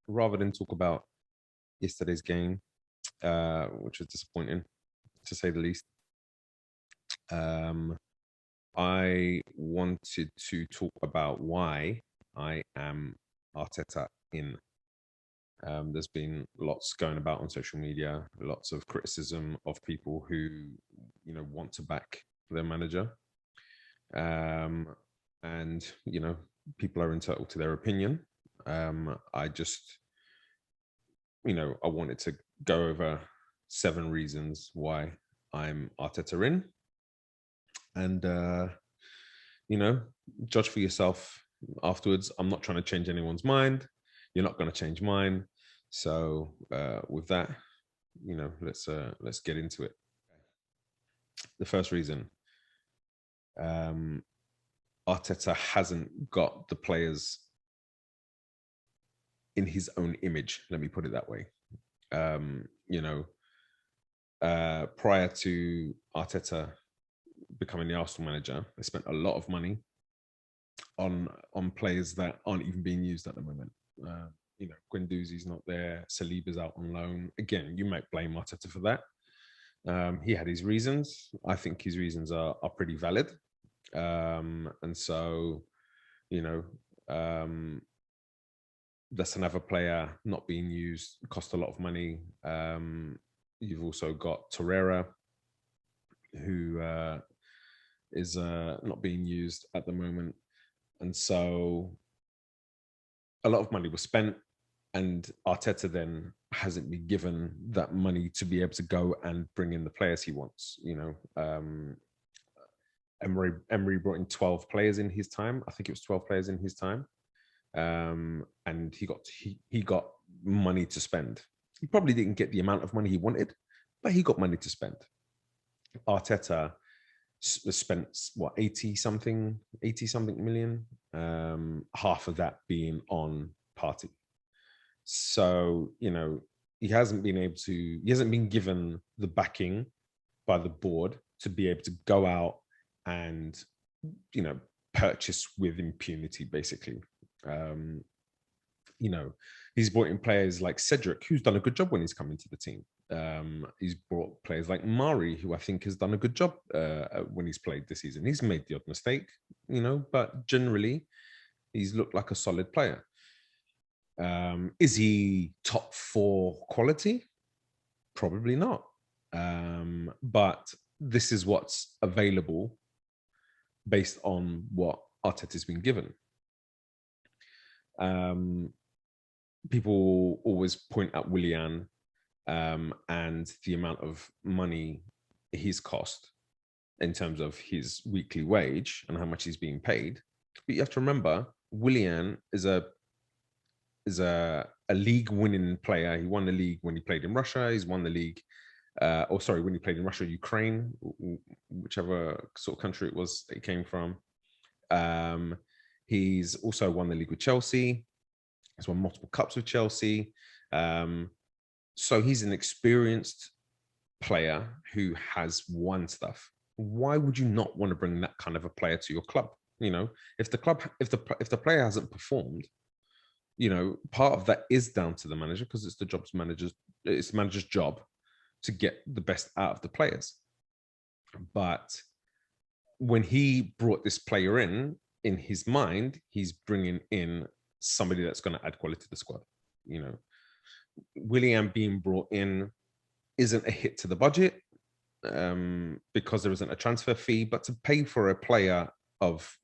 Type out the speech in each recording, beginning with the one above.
Rather than talk about yesterday's game, which was disappointing to say the least, um, I wanted to talk about why I am Arteta in. There's been lots going about on social media, lots of criticism of people who, want to back their manager. Um, and, people are entitled to their opinion. I just, I wanted to go over 7 reasons why I'm Arteta in. And, judge for yourself afterwards. I'm not trying to change anyone's mind. You're not going to change mine. So with that, let's get into it. The first reason, Arteta hasn't got the players in his own image. Let me put it that way. Prior to Arteta becoming the Arsenal manager, they spent a lot of money on players that aren't even being used at the moment. Guendouzi's not there. Saliba's out on loan. Again, you might blame Arteta for that. He had his reasons. I think his reasons are pretty valid. And so, that's another player not being used, cost a lot of money. You've also got Torreira, who is not being used at the moment. And so a lot of money was spent, and Arteta then hasn't been given that money to be able to go and bring in the players he wants. Emery brought in 12 players in his time. I think it was 12 players in his time. And he got money to spend. He probably didn't get the amount of money he wanted, but he got money to spend. Arteta spent 80 something million, half of that being on Partey. So he hasn't been given the backing by the board to be able to go out and purchase with impunity, basically. He's brought in players like Cedric, who's done a good job when he's come into the team. He's brought players like Mari, who I think has done a good job when he's played this season. He's made the odd mistake, but generally he's looked like a solid player. Is he top 4 quality? Probably not. But this is what's available based on what Arteta's been given. People always point at Willian and the amount of money he's cost in terms of his weekly wage and how much he's being paid. But you have to remember, Willian is a league-winning player. He won the league when he played in Russia. He's won the league, when he played in Russia, Ukraine, whichever sort of country it was that he came from. He's also won the league with Chelsea. He's won multiple cups with Chelsea. So he's an experienced player who has won stuff. Why would you not want to bring that kind of a player to your club? If the player hasn't performed, part of that is down to the manager, because it's the manager's job to get the best out of the players. But when he brought this player in his mind, he's bringing in somebody that's going to add quality to the squad. Willian being brought in isn't a hit to the budget because there isn't a transfer fee, but to pay for a player of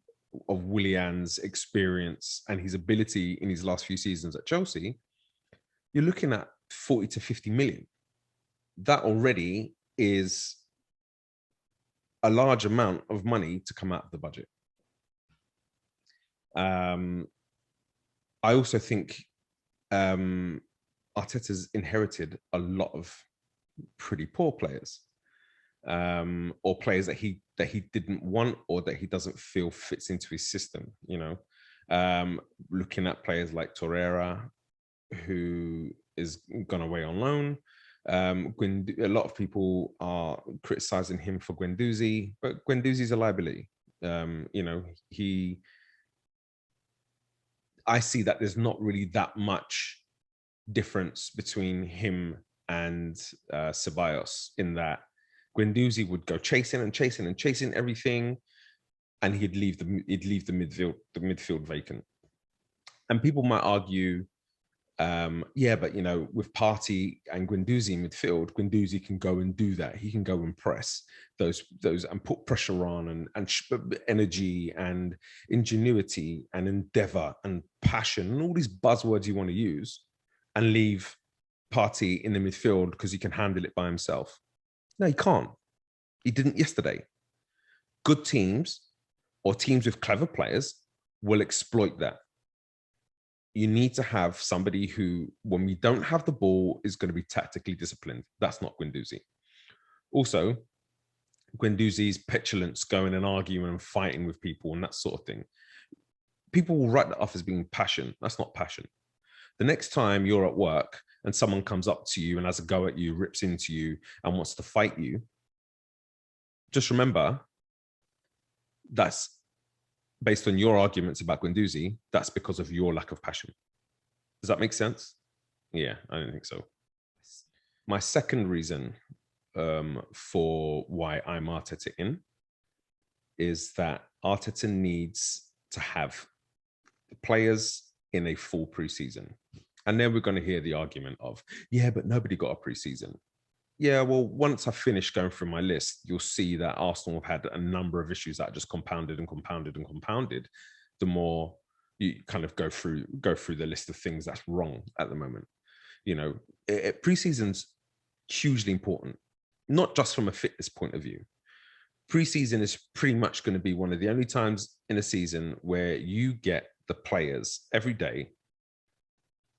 Willian's experience and his ability in his last few seasons at Chelsea, you're looking at 40 to 50 million. That already is a large amount of money to come out of the budget. I also think Arteta's inherited a lot of pretty poor players, or players that he didn't want or that he doesn't feel fits into his system. Looking at players like Torreira, who is gone away on loan. A lot of people are criticizing him for Guendouzi, but Guendouzi's a liability. I see that there's not really that much difference between him and Ceballos, in that Guendouzi would go chasing and chasing and chasing everything, and he'd leave the midfield vacant. And people might argue, yeah, but with Partey and Guendouzi in midfield, Guendouzi can go and do that. He can go and press those and put pressure on, and energy and ingenuity and endeavor and passion and all these buzzwords you want to use, and leave Partey in the midfield because he can handle it by himself. No, he can't. He didn't yesterday. Good teams, or teams with clever players, will exploit that. You need to have somebody who, when we don't have the ball, is going to be tactically disciplined. That's not Guendouzi. Also, Guendouzi's petulance, going and arguing and fighting with people and that sort of thing, people will write that off as being passion. That's not passion. The next time you're at work and someone comes up to you and has a go at you, rips into you, and wants to fight you, just remember that's based on your arguments about Guendouzi. That's because of your lack of passion. Does that make sense? Yeah, I don't think so. My second reason for why I'm Arteta in is that Arteta needs to have players in a full preseason. And then we're going to hear the argument of, yeah, but nobody got a preseason. Yeah, well, once I finish going through my list, you'll see that Arsenal have had a number of issues that just compounded and compounded and compounded. The more you kind of go through the list of things that's wrong at the moment. Preseason's hugely important, not just from a fitness point of view. Preseason is pretty much going to be one of the only times in a season where you get the players every day,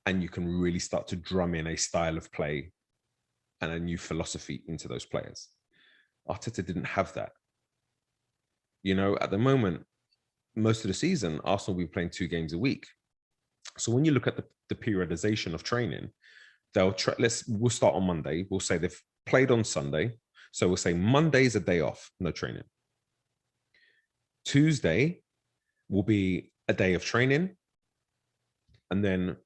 and you can really start to drum in a style of play and a new philosophy into those players. Arteta didn't have that. At the moment, most of the season, Arsenal will be playing 2 games a week. So when you look at the periodization of training, we'll start on Monday. We'll say they've played on Sunday. So we'll say Monday's a day off, no training. Tuesday will be a day of training. And then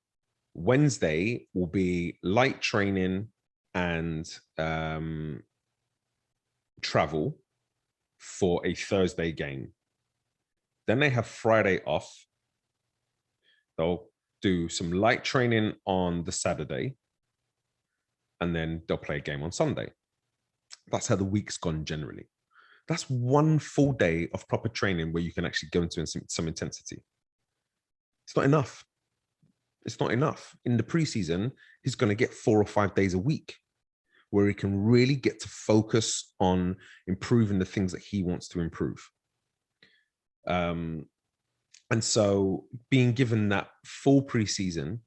Wednesday will be light training and travel for a Thursday game. Then they have Friday off. They'll do some light training on the Saturday, and then they'll play a game on Sunday. That's how the week's gone generally. That's 1 full day of proper training where you can actually go into some intensity. It's not enough. It's not enough. In the preseason, he's going to get 4 or 5 days a week where he can really get to focus on improving the things that he wants to improve. And so being given that full preseason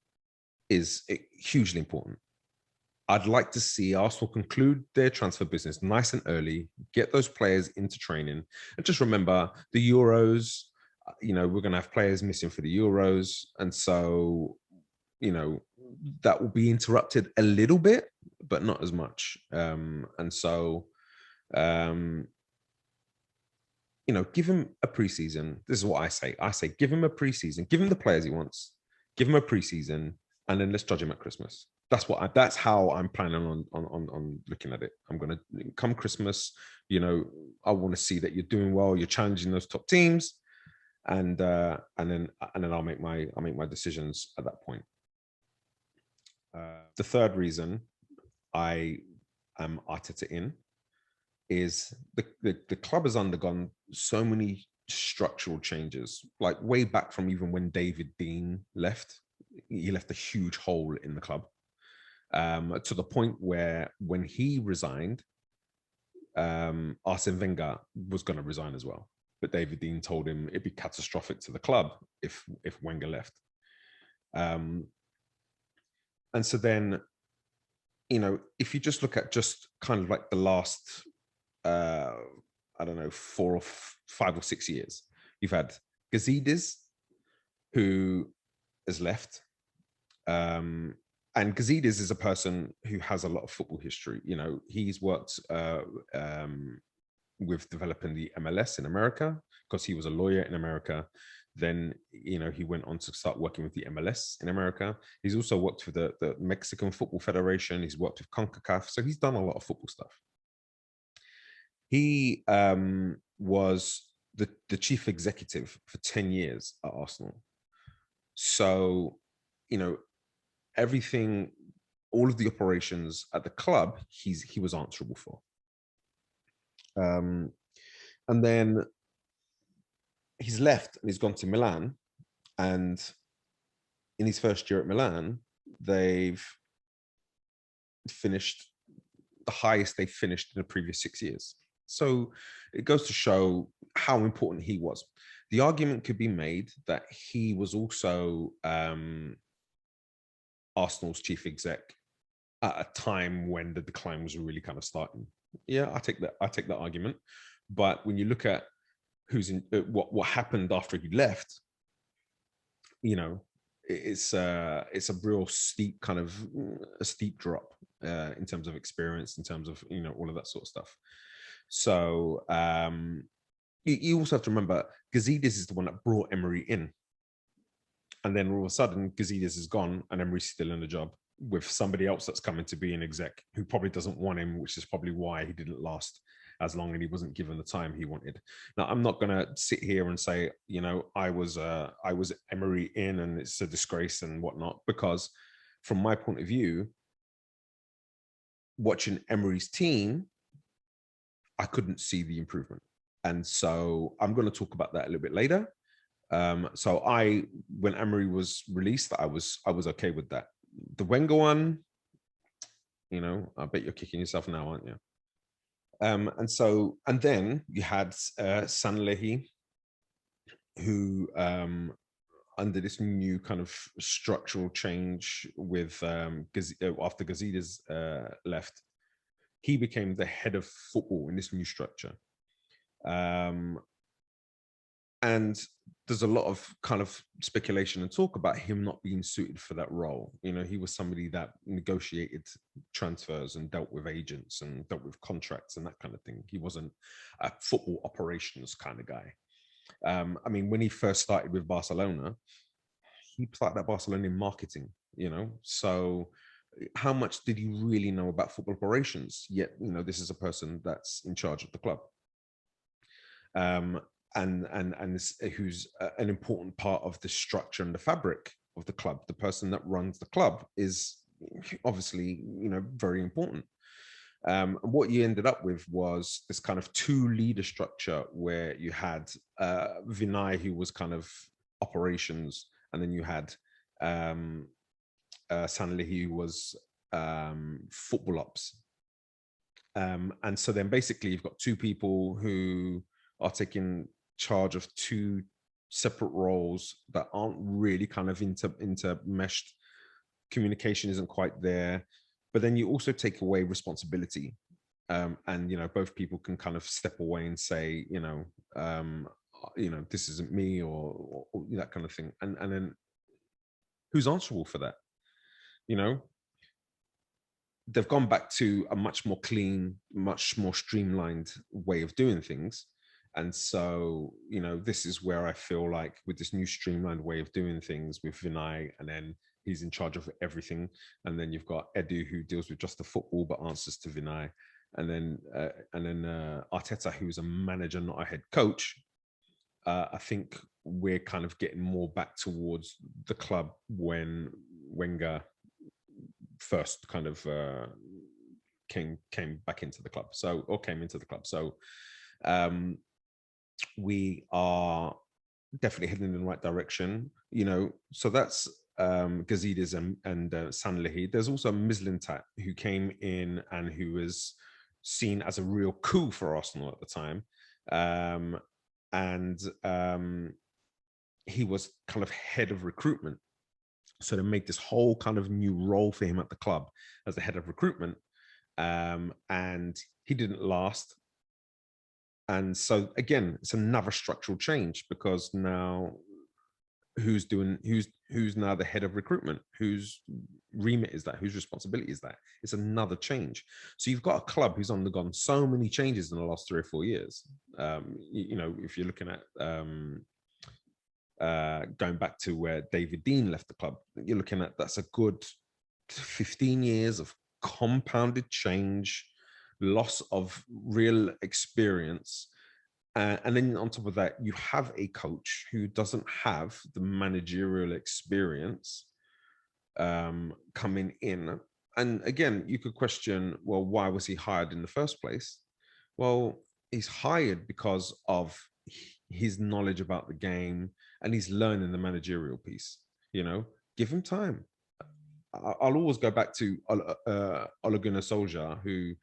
is hugely important. I'd like to see Arsenal conclude their transfer business nice and early, get those players into training. And just remember, the Euros, we're going to have players missing for the Euros. And so, that will be interrupted a little bit, but not as much. And so, give him a preseason. This is what I say. I say, give him a preseason, give him the players he wants, give him a preseason, and then let's judge him at Christmas. That's how I'm planning on looking at it. I'm going to come Christmas, I want to see that you're doing well, you're challenging those top teams, and then I'll make my decisions at that point. The third reason I am Arteta in is the club has undergone so many structural changes, like way back from even when David Dein left. He left a huge hole in the club, to the point where when he resigned, Arsene Wenger was going to resign as well. But David Dein told him it'd be catastrophic to the club if Wenger left. And so then, if you just look at just kind of like the last, 4 or 5 or 6 years, you've had Gazidis, who has left. And Gazidis is a person who has a lot of football history. He's worked with developing the MLS in America because he was a lawyer in America. Then, he went on to start working with the MLS in America. He's also worked for the Mexican Football Federation. He's worked with CONCACAF. So he's done a lot of football stuff. He was the chief executive for 10 years at Arsenal. So, everything, all of the operations at the club, he was answerable for. And then he's left and he's gone to Milan. And in his first year at Milan, they've finished the highest they finished in the previous 6 years. So it goes to show how important he was. The argument could be made that he was also Arsenal's chief exec at a time when the decline was really kind of starting. Yeah, I take that argument. But when you look at who's in what happened after he left, it's a real steep drop in terms of experience, in terms of all of that sort of stuff. So you also have to remember Gazidis is the one that brought Emery in, and then all of a sudden Gazidis is gone and Emery's still in the job with somebody else that's coming to be an exec who probably doesn't want him, which is probably why he didn't last as long and he wasn't given the time he wanted. Now, I'm not going to sit here and say, I was Emery in and it's a disgrace and whatnot, because from my point of view, watching Emery's team, I couldn't see the improvement. And so I'm going to talk about that a little bit later. So when Emery was released, I was okay with that. The Wenger one, I bet you're kicking yourself now, aren't you? And then you had Sanlehi, who under this new kind of structural change with after Gazidis left, he became the head of football in this new structure. And there's a lot of kind of speculation and talk about him not being suited for that role. He was somebody that negotiated transfers and dealt with agents and dealt with contracts and that kind of thing. He wasn't a football operations kind of guy. When he first started with Barcelona, he started at Barcelona in marketing, so how much did he really know about football operations? Yet, this is a person that's in charge of the club. And who's an important part of the structure and the fabric of the club. The person that runs the club is obviously, very important. And what you ended up with was this kind of two leader structure where you had Vinay, who was kind of operations, and then you had Sanlehi, who was football ops. And so then basically you've got two people who are taking charge of two separate roles that aren't really kind of intermeshed. Communication isn't quite there, but then you also take away responsibility, and both people can kind of step away and say, this isn't me, or that kind of thing, and then who's answerable for that? They've gone back to a much more clean, much more streamlined way of doing things. And so, this is where I feel like with this new streamlined way of doing things with Vinay, and then he's in charge of everything. And then you've got Edu, who deals with just the football, but answers to Vinay. And then Arteta, who's a manager, not a head coach. I think we're kind of getting more back towards the club when Wenger first kind of came back into the club. Came into the club. So we are definitely heading in the right direction, so that's Gazidis and Sanlehi. There's also Mislintat, who came in and who was seen as a real coup for Arsenal at the time, and he was kind of head of recruitment, so they made this whole kind of new role for him at the club as the head of recruitment, and he didn't last. And so again, it's another structural change, because now who's now the head of recruitment? Whose remit is that? Whose responsibility is that? It's another change. So you've got a club who's undergone so many changes in the last 3 or 4 years. If you're looking at going back to where David Dean left the club. You're looking at that's a good 15 years of compounded change, loss of real experience. And then on top of that, you have a coach who doesn't have the managerial experience coming in. And again, you could question, well, why was he hired in the first place? Well, he's hired because of his knowledge about the game and he's learning the managerial piece. Give him time. I'll always go back to Ole Gunnar Solskjaer, who,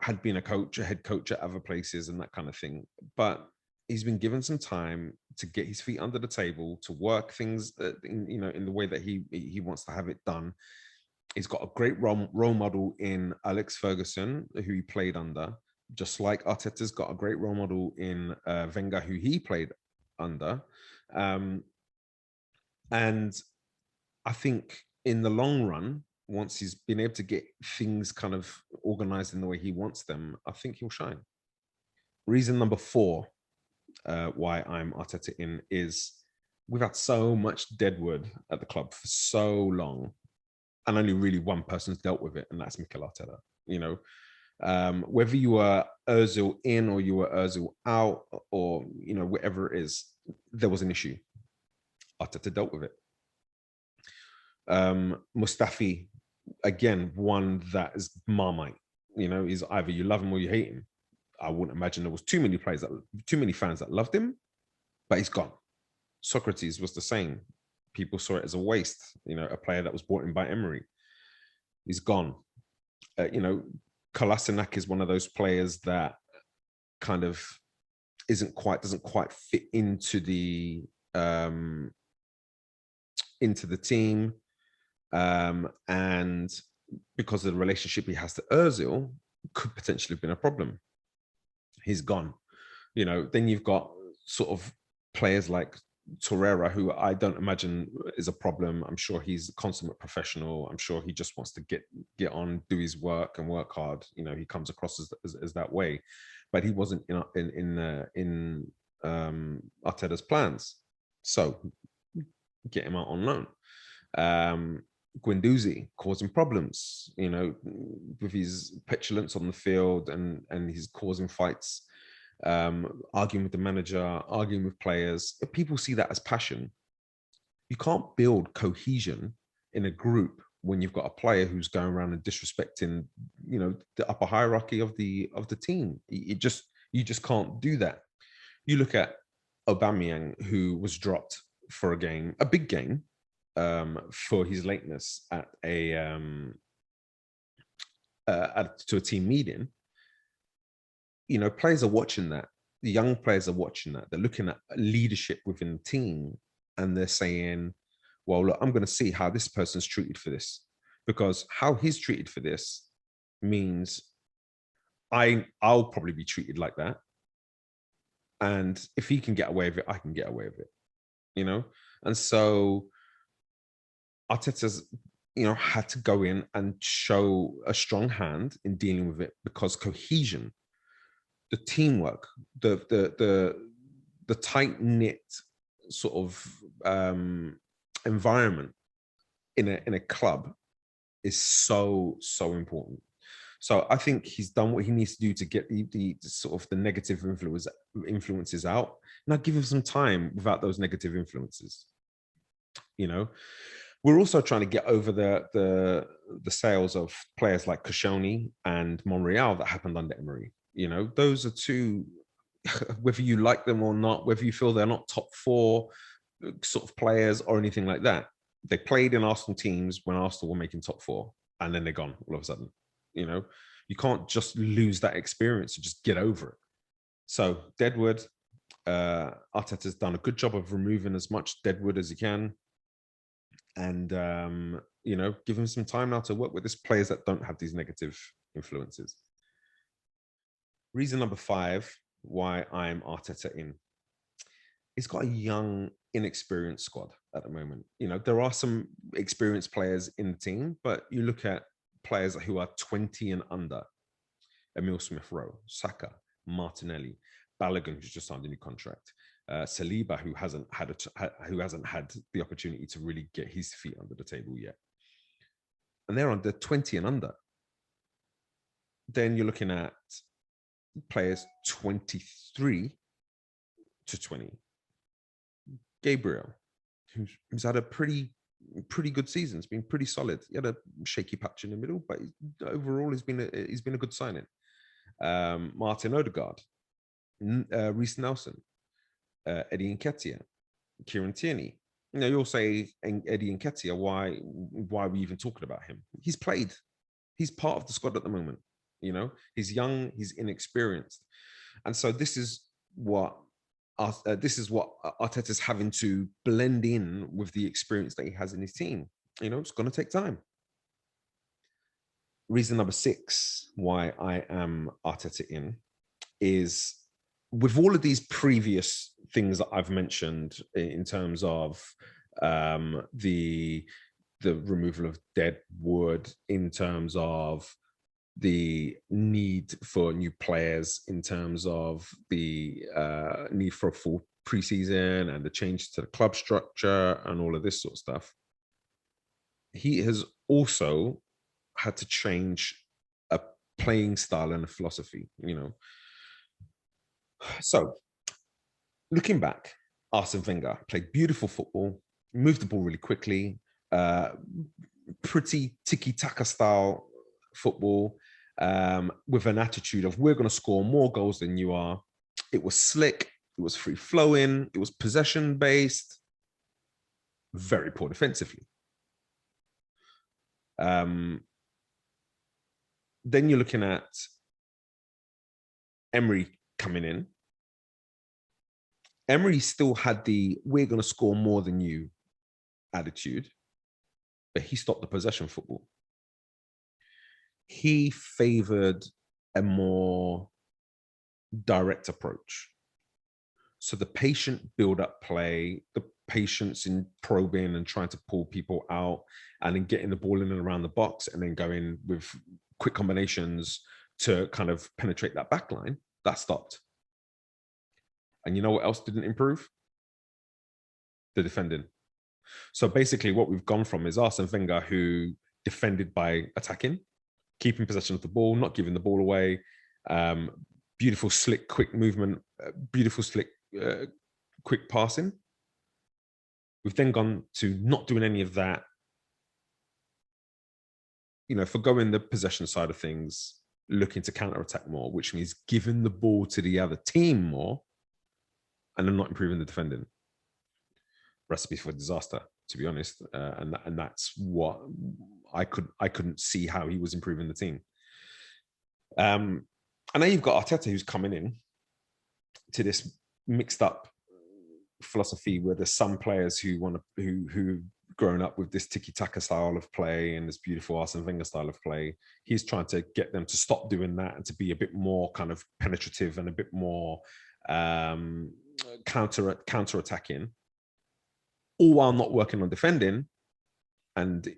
had been a head coach at other places and that kind of thing. But he's been given some time to get his feet under the table, to work things, in the way that he wants to have it done. He's got a great role model in Alex Ferguson, who he played under, just like Arteta's got a great role model in Wenger, who he played under. And I think in the long run, once he's been able to get things kind of organized in the way he wants them, I think he'll shine. Reason number 4 why I'm Arteta in is we've had so much Deadwood at the club for so long, and only really one person's dealt with it, and that's Mikel Arteta. Whether you were Ozil in or you were Ozil out, or whatever it is, there was an issue. Arteta dealt with it. Mustafi, again, one that is Marmite. He's either you love him or you hate him. I wouldn't imagine there was too many fans that loved him, but he's gone. Socrates was the same. People saw it as a waste. A player that was brought in by Emery. He's gone. Kolasinac is one of those players that kind of doesn't quite fit into the team. And because of the relationship he has to Ozil, could potentially have been a problem. He's gone. Then you've got sort of players like Torreira, who I don't imagine is a problem. I'm sure he's a consummate professional. I'm sure he just wants to get on, do his work and work hard. He comes across as that way, but he wasn't in Arteta's plans. So get him out on loan. Guendouzi causing problems, with his petulance on the field, and he's causing fights, arguing with the manager, arguing with players. If people see that as passion, you can't build cohesion in a group when you've got a player who's going around and disrespecting, the upper hierarchy of the team. You just can't do that. You look at Aubameyang, who was dropped for a big game, for his lateness at to a team meeting. Players are watching that. The young players are watching that. They're looking at leadership within the team, and they're saying, well, look, I'm going to see how this person's treated for this, because how he's treated for this means I'll probably be treated like that. And if he can get away with it, I can get away with it, And so Arteta's, had to go in and show a strong hand in dealing with it, because cohesion, the teamwork, the tight knit sort of environment in a club is so important. So I think he's done what he needs to do to get the sort of the negative influences out. Now give him some time without those negative influences. We're also trying to get over the sales of players like Koscielny and Monreal that happened under Emery. Those are two, whether you like them or not, whether you feel they're not top 4 sort of players or anything like that. They played in Arsenal teams when Arsenal were making top 4, and then they're gone all of a sudden. You can't just lose that experience and just get over it. So Deadwood, Arteta's done a good job of removing as much Deadwood as he can. And, give him some time now to work with these players that don't have these negative influences. Reason number 5 why I'm Arteta in. He's got a young, inexperienced squad at the moment. There are some experienced players in the team, but you look at players who are 20 and under: Emile Smith-Rowe, Saka, Martinelli, Balogun, who's just signed a new contract, Saliba, who hasn't had the opportunity to really get his feet under the table yet, and they're under 20 and under. Then you're looking at players 23 to 20. Gabriel, who's had a pretty good season. It's been pretty solid. He had a shaky patch in the middle, but overall he's been a good signing. Martin Odegaard, Reece Nelson, Eddie Nketiah, Kieran Tierney. You know, you'll say Eddie Nketiah, why are we even talking about him? He's played. He's part of the squad at the moment. You know, he's young, he's inexperienced. And so this is what Arteta's having to blend in with the experience that he has in his team. You know, it's going to take time. Reason number 6 why I am Arteta in is, with all of these previous things that I've mentioned in terms of the removal of Deadwood, in terms of the need for new players, in terms of the need for a full preseason and the change to the club structure and all of this sort of stuff, he has also had to change a playing style and a philosophy, you know. So looking back, Arsene Wenger played beautiful football, moved the ball really quickly, pretty tiki-taka style football, with an attitude of, we're going to score more goals than you are. It was slick, it was free-flowing, it was possession-based, very poor defensively. Then you're looking at Emery coming in. Emery still had the we're going to score more than you attitude, but he stopped the possession football. He favored a more direct approach. So the patient build-up play, the patience in probing and trying to pull people out and then getting the ball in and around the box and then going with quick combinations to kind of penetrate that back line, that stopped. And you know what else didn't improve? The defending. So basically what we've gone from is Arsene Wenger, who defended by attacking, keeping possession of the ball, not giving the ball away, beautiful, slick, quick movement, beautiful, slick, quick passing. We've then gone to not doing any of that, you know, forgoing the possession side of things, looking to counter-attack more, which means giving the ball to the other team more, and then not improving the defending. Recipe for disaster, to be honest, and that's what I couldn't see how he was improving the team. And now you've got Arteta, who's coming in to this mixed up philosophy where there's some players who've grown up with this tiki-taka style of play and this beautiful Arsene Wenger style of play. He's trying to get them to stop doing that and to be a bit more kind of penetrative and a bit more counter-attacking, all while not working on defending. And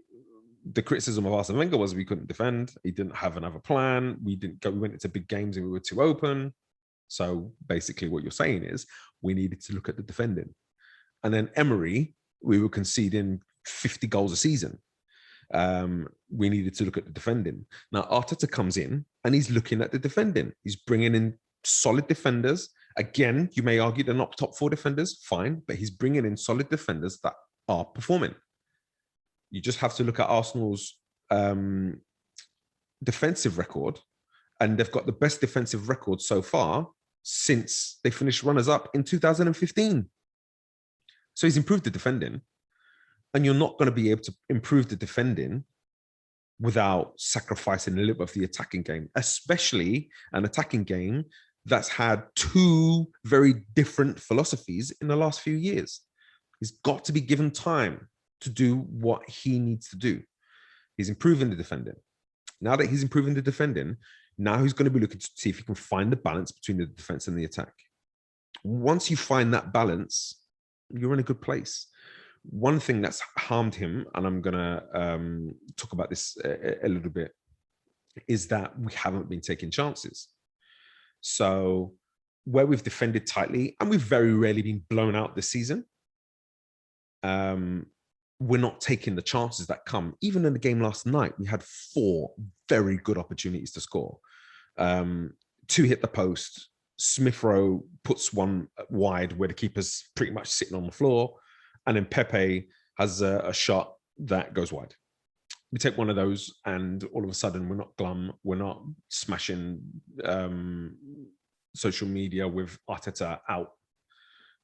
the criticism of Arsene Wenger was we couldn't defend. He didn't have another plan. We went into big games and we were too open. So basically what you're saying is we needed to look at the defending. And then Emery, we were conceding 50 goals a season. We needed to look at the defending. Now Arteta comes in and he's looking at the defending. He's bringing in solid defenders. Again, you may argue they're not top 4 defenders, fine, but he's bringing in solid defenders that are performing. You just have to look at Arsenal's defensive record, and they've got the best defensive record so far since they finished runners-up in 2015. So he's improved the defending, and you're not going to be able to improve the defending without sacrificing a little bit of the attacking game, especially an attacking game that's had 2 very different philosophies in the last few years. He's got to be given time to do what he needs to do. He's improving the defending. Now that he's improving the defending, now he's going to be looking to see if he can find the balance between the defense and the attack. Once you find that balance, you're in a good place. One thing that's harmed him, and I'm going to talk about this a little bit, is that we haven't been taking chances. So where we've defended tightly and we've very rarely been blown out this season, we're not taking the chances that come. Even in the game last night, we had 4 very good opportunities to score. 2 hit the post. Smith Rowe puts one wide where the keeper's pretty much sitting on the floor. And then Pepe has a shot that goes wide. We take one of those and all of a sudden we're not glum. We're not smashing social media with Arteta out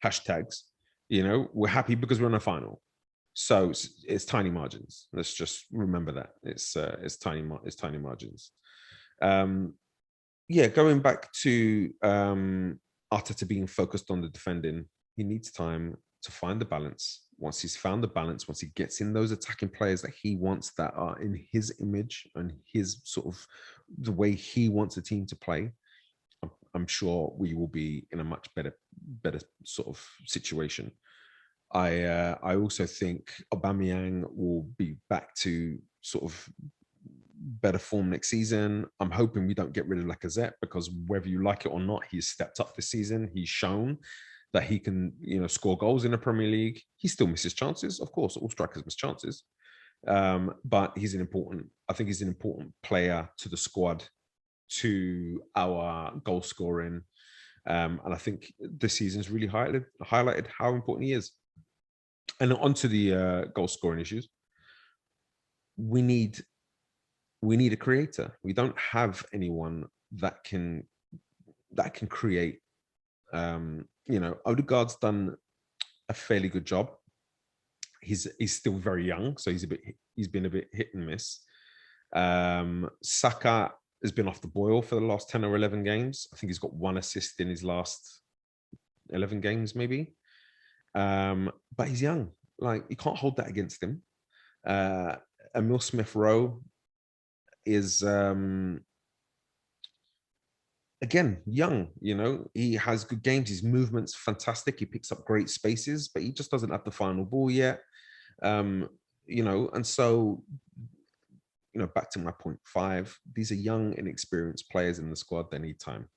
hashtags. We're happy because we're in a final. So it's tiny margins. Let's just remember that it's tiny margins. Going back to Arteta being focused on the defending, he needs time to find the balance. Once he's found the balance, once he gets in those attacking players that he wants, that are in his image and his sort of the way he wants a team to play, I'm sure we will be in a much better sort of situation. I also think Aubameyang will be back to sort of better form next season. I'm hoping we don't get rid of Lacazette, because whether you like it or not, he's stepped up this season. He's shown that he can, score goals in the Premier League. He still misses chances, of course. All strikers miss chances, but I think he's an important player to the squad, to our goal scoring, and I think this season's really highlighted how important he is. And onto the goal scoring issues, we need a creator. We don't have anyone that can create. Odegaard's done a fairly good job. He's still very young, so he's been a bit hit and miss. Saka has been off the boil for the last 10 or 11 games. I think he's got 1 assist in his last 11 games, maybe. But he's young. Like, you can't hold that against him. Emil Smith Rowe is again young. He has good games. His movement's fantastic. He picks up great spaces, but he just doesn't have the final ball yet. And so back to my point 5. These are young, inexperienced players in the squad. They need time.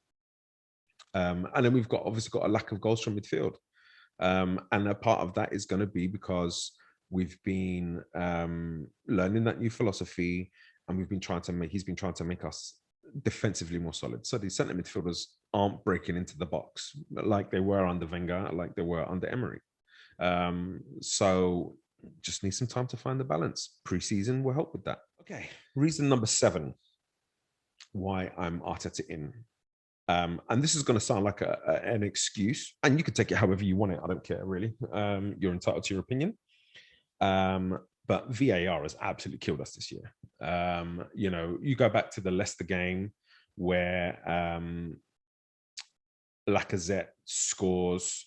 And then we've obviously got a lack of goals from midfield. And a part of that is going to be because we've been learning that new philosophy, and he's been trying to make us defensively more solid. So the centre midfielders aren't breaking into the box like they were under Wenger, like they were under Emery. So just need some time to find the balance. Preseason will help with that. Okay, reason number 7 why I'm Arteta in. And this is going to sound like an excuse, and you can take it however you want it. I don't care, really. You're entitled to your opinion. But VAR has absolutely killed us this year. You go back to the Leicester game where Lacazette scores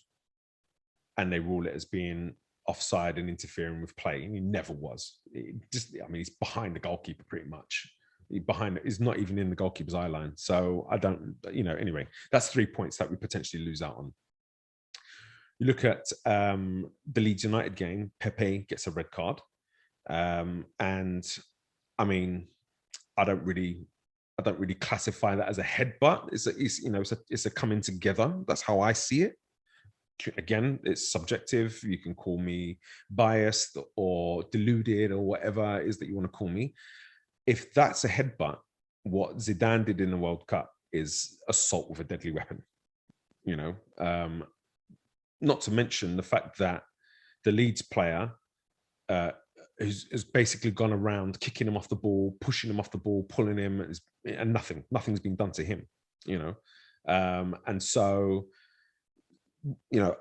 and they rule it as being offside and interfering with play. He never was. He's behind the goalkeeper pretty much. He's not even in the goalkeeper's eye line. So I don't, anyway, that's 3 points that we potentially lose out on. You look at the Leeds United game, Pepe gets a red card. And I don't really classify that as a headbutt. It's a coming together. That's how I see it. Again, it's subjective. You can call me biased or deluded or whatever it is that you want to call me. If that's a headbutt, what Zidane did in the World Cup is assault with a deadly weapon. Not to mention the fact that the Leeds player has basically gone around kicking him off the ball, pushing him off the ball, pulling him, and nothing's been done to him. And so,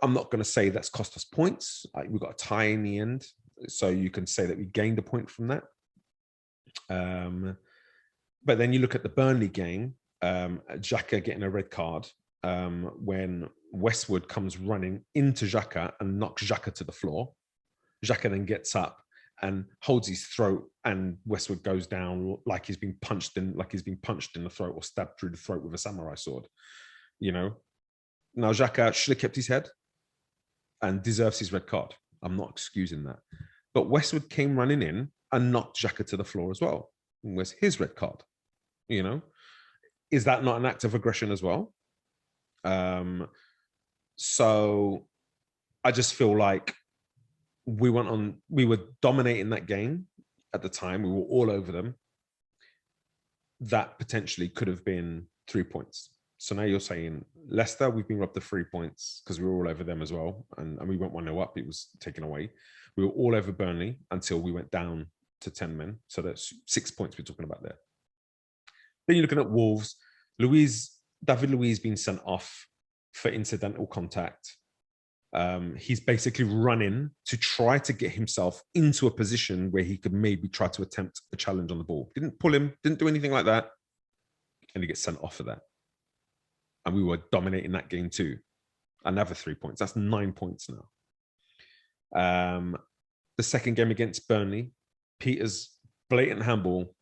I'm not going to say that's cost us points. We got a tie in the end, so you can say that we gained a point from that. But then you look at the Burnley game, Xhaka getting a red card when Westwood comes running into Xhaka and knocks Xhaka to the floor. Xhaka then gets up and holds his throat, and Westwood goes down like he's been punched in the throat or stabbed through the throat with a samurai sword. Now Xhaka should have kept his head and deserves his red card. I'm not excusing that. But Westwood came running in and knocked Xhaka to the floor as well. Where's his red card? Is that not an act of aggression as well? So I just feel like we were dominating that game at the time. We were all over them. That potentially could have been 3 points. So now you're saying Leicester, we've been robbed of 3 points because we were all over them as well. And we went 1-0 up. It was taken away. We were all over Burnley until we went down to 10 men. So that's 6 points we're talking about there. Then you're looking at Wolves. David Luiz being sent off for incidental contact. He's basically running to try to get himself into a position where he could maybe try to attempt a challenge on the ball. Didn't pull him, didn't do anything like that. And he gets sent off for that. And we were dominating that game too. Another 3 points. That's 9 points now. The second game against Burnley, Peter's blatant handball.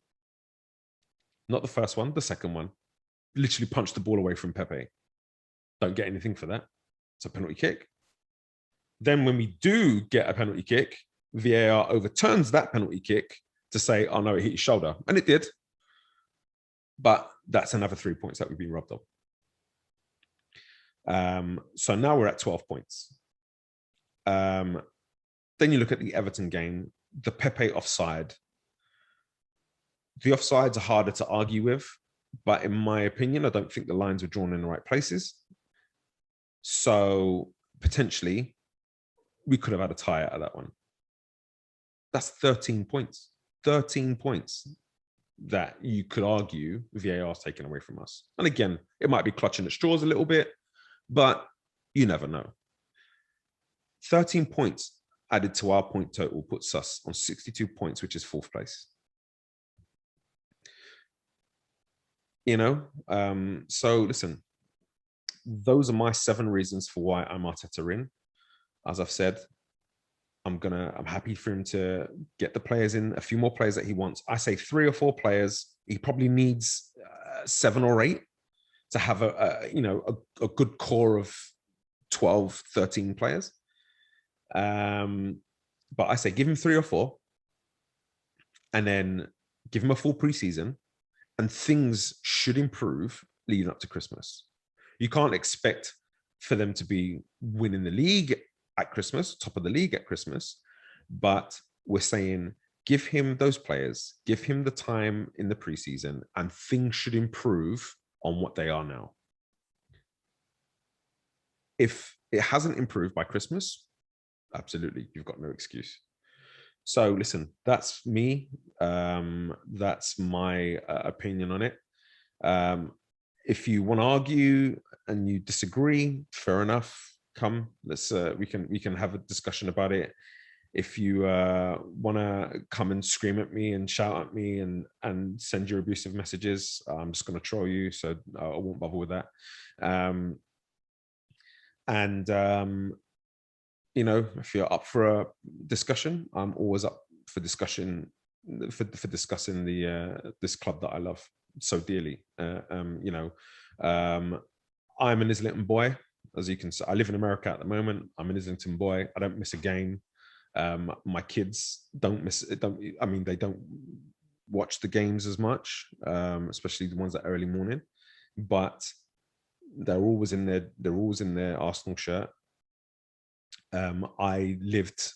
Not the first one, the second one. Literally punched the ball away from Pepe. Don't get anything for that. It's a penalty kick. Then when we do get a penalty kick, VAR overturns that penalty kick to say, oh no, it hit his shoulder. And it did. But that's another 3 points that we've been robbed of. So now we're at 12 points. Then you look at the Everton game, the Pepe offside. The offsides are harder to argue with, but in my opinion, I don't think the lines were drawn in the right places. So potentially, we could have had a tie out of that one. That's 13 points. 13 points that you could argue VAR's taken away from us. And again, it might be clutching at straws a little bit, but you never know. 13 points added to our point total puts us on 62 points, which is 4th place. You know, so listen, those are my 7 reasons for why I'm Arteta in. As I've said, I'm happy for him to get the players in, a few more players that he wants. I say 3 or 4 players. He probably needs 7 or 8 to have a good core of 12, 13 players. But I say give him 3 or 4 and then give him a full preseason, and things should improve leading up to Christmas. You can't expect for them to be winning the league at Christmas, top of the league at Christmas, but we're saying give him those players, give him the time in the preseason, and things should improve on what they are now. If it hasn't improved by Christmas, absolutely, you've got no excuse. So listen, that's me. That's my opinion on it. If you want to argue and you disagree, fair enough. Come, let's we can have a discussion about it. If you want to come and scream at me and shout at me and send your abusive messages, I'm just going to troll you, so I won't bother with that. You know, if you're up for a discussion, I'm always up for discussion, for discussing this club that I love so dearly. You know, I'm an Islington boy, as you can see. I live in America at the moment. I'm an Islington boy. I don't miss a game. My kids don't miss it. They don't watch the games as much, especially the ones that are early morning. But they're always in their Arsenal shirt. I lived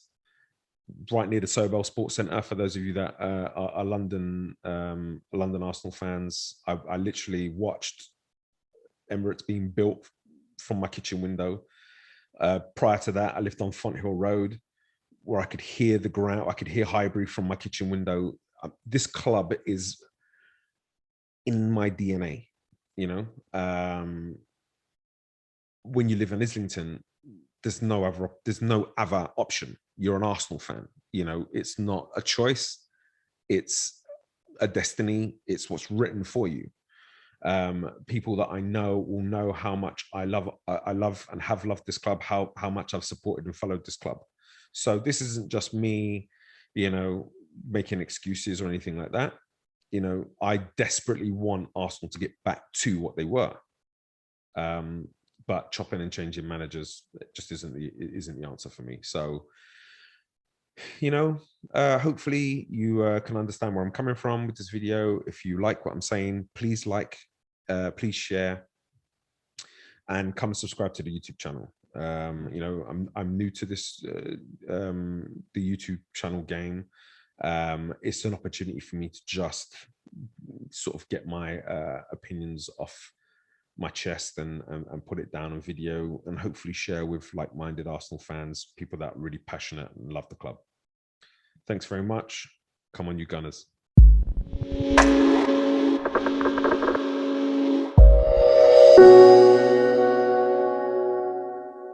right near the Sobel Sports Centre. For those of you that are London Arsenal fans, I literally watched Emirates being built from my kitchen window. Prior to that, I lived on Fonthill Road, where I could hear the ground. I could hear Highbury from my kitchen window. This club is in my DNA. You know, when you live in Islington, there's no other option. You're an Arsenal fan. You know, it's not a choice. It's a destiny. It's what's written for you. People that I know will know how much I love and have loved this club, how much I've supported and followed this club. So this isn't just me, you know, making excuses or anything like that. You know, I desperately want Arsenal to get back to what they were. But chopping and changing managers just isn't the answer for me. So, you know, hopefully you can understand where I'm coming from with this video. If you like what I'm saying, please like, please share. and come subscribe to the YouTube channel. You know, I'm new to this the YouTube channel game. It's an opportunity for me to just sort of get my opinions off my chest and put it down on video, and hopefully share with like-minded Arsenal fans, people that are really passionate and love the club. Thanks very much. Come on, you Gunners.